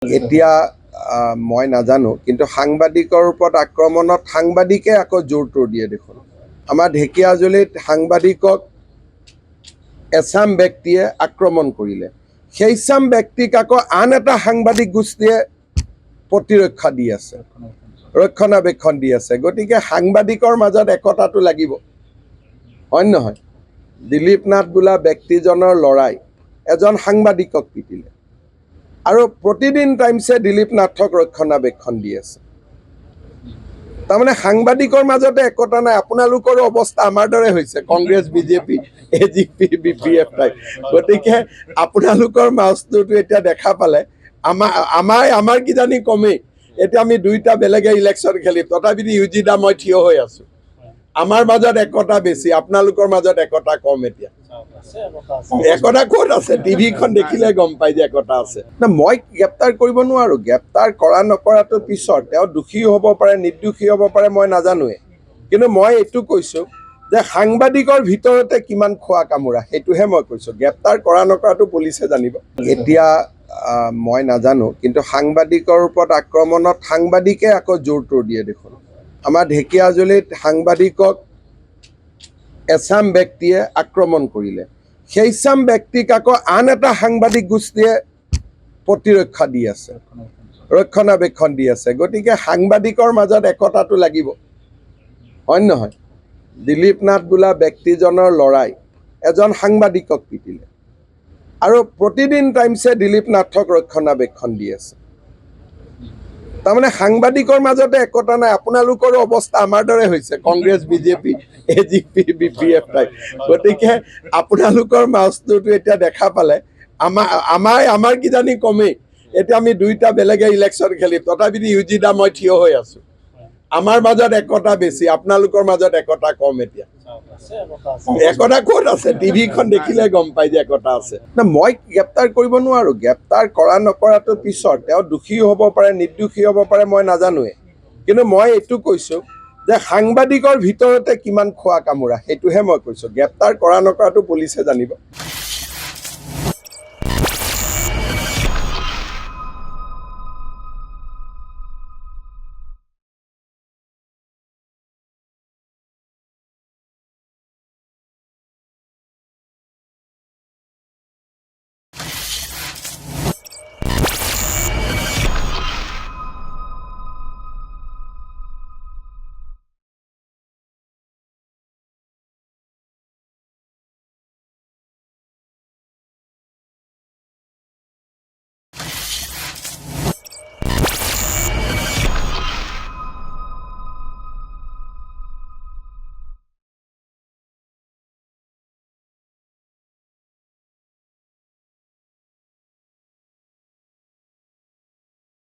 এতিয়া মই নাজানো, কিন্তু সাংবাদিকৰ ওপৰত আক্ৰমণত সাংবাদিকে আকৌ জোৰ দিয়ে দেখোন। আমাৰ ঢেকীয়াজুলিত সাংবাদিকক এচাম ব্যক্তিয়ে আক্ৰমণ কৰিলে, সেইচাম ব্যক্তিক আকৌ আন এটা সাংবাদিক গোষ্ঠীয়ে প্ৰতিৰক্ষা দি আছে, ৰক্ষণাবেক্ষণ দি আছে। গতিকে সাংবাদিকৰ মাজত একতাটো লাগিব, হয় নহয়? দিলীপ নাথ বোলা ব্যক্তিজনৰ ল'ৰাই এজন সাংবাদিকক পিটিলে আৰু প্ৰতিদিন টাইমছে দিলীপ নাথক ৰক্ষণাবেক্ষণ দি আছে। তাৰমানে সাংবাদিকৰ মাজতে একতা নাই। আপোনালোকৰো অৱস্থা আমাৰ দৰে হৈছে, Congress, BJP, AGP, BPF type. গতিকে আপোনালোকৰ মাউচটোতো এতিয়া দেখা পালে আমাৰ কিজানি কমেই। এতিয়া আমি দুইটা বেলেগে ইলেকশ্যন খেলিম, তথাপি ইউজিদা মই থিয় হৈ আছো। আমাৰ মাজত একতা বেছি, আপোনালোকৰ মাজত একতা কম। এতিয়া একতা ক'ত আছে? টিভিখন দেখিলে গম পাই যে একতা আছে। না, মই গ্ৰেপ্তাৰ কৰিব নোৱাৰো। গ্ৰেপ্তাৰ কৰা নকৰাটো পিছৰ, তেওঁ দোষী হ'ব পাৰে, নিৰ্দোষী হ'ব পাৰে, মই নাজানোৱে। কিন্তু মই এইটো কৈছো যে সাংবাদিকৰ ভিতৰতে কিমান খোৱা কামোৰা, সেইটোহে মই কৈছো। গ্ৰেপ্তাৰ কৰা নকৰাটো পুলিচে জানিব। এতিয়া মই নাজানো, কিন্তু সাংবাদিকৰ ওপৰত আক্ৰমণত সাংবাদিকে আকৌ জোৰ দিয়ে দেখোন। আমাৰ ঢেকীয়াজুলিত সাংবাদিকক এচাম ব্যক্তিয়ে আক্ৰমণ কৰিলে, সেইচাম ব্যক্তিক আকৌ আন এটা সাংবাদিক গোষ্ঠীয়ে প্ৰতিৰক্ষা দি আছে, ৰক্ষণাবেক্ষণ দি আছে। গতিকে সাংবাদিকৰ মাজত একতাটো লাগিব, হয় নহয়? দিলীপ নাথ বোলা ব্যক্তিজনৰ ল'ৰাই এজন সাংবাদিকক পিটিলে আৰু প্ৰতিদিন টাইমছে দিলীপ নাথক ৰক্ষণাবেক্ষণ দি আছে। তাৰমানে সাংবাদিকৰ মাজতে একতা নাই। আপোনালোকৰো অৱস্থা আমাৰ দৰে হৈছে, Congress, BJP, AGP, BPF type. গতিকে আপোনালোকৰ মাউচটোতো এতিয়া দেখা পালে আমাৰ কিজানি কমেই। এতিয়া আমি দুইটা বেলেগে ইলেকশ্যন খেলিম, তথাপি ইউজিদা মই থিয় হৈ আছো। আমাৰ মাজত একতা বেছি, আপোনালোকৰ মাজত একতা কম। এতিয়া একতা ক'ত আছে? টিভিখন দেখিলে গম পাই যে একতা আছে। না, মই গ্ৰেপ্তাৰ কৰিব নোৱাৰো। গ্ৰেপ্তাৰ কৰা নকৰাটো পিছৰ, তেওঁ দোষী হ'ব পাৰে, নিৰ্দোষী হ'ব পাৰে, মই নাজানোৱে। কিন্তু মই এইটো কৈছো যে সাংবাদিকৰ ভিতৰতে কিমান খোৱা কামোৰা, সেইটোহে মই কৈছো। গ্ৰেপ্তাৰ কৰা নকৰাটো পুলিচে জানিব।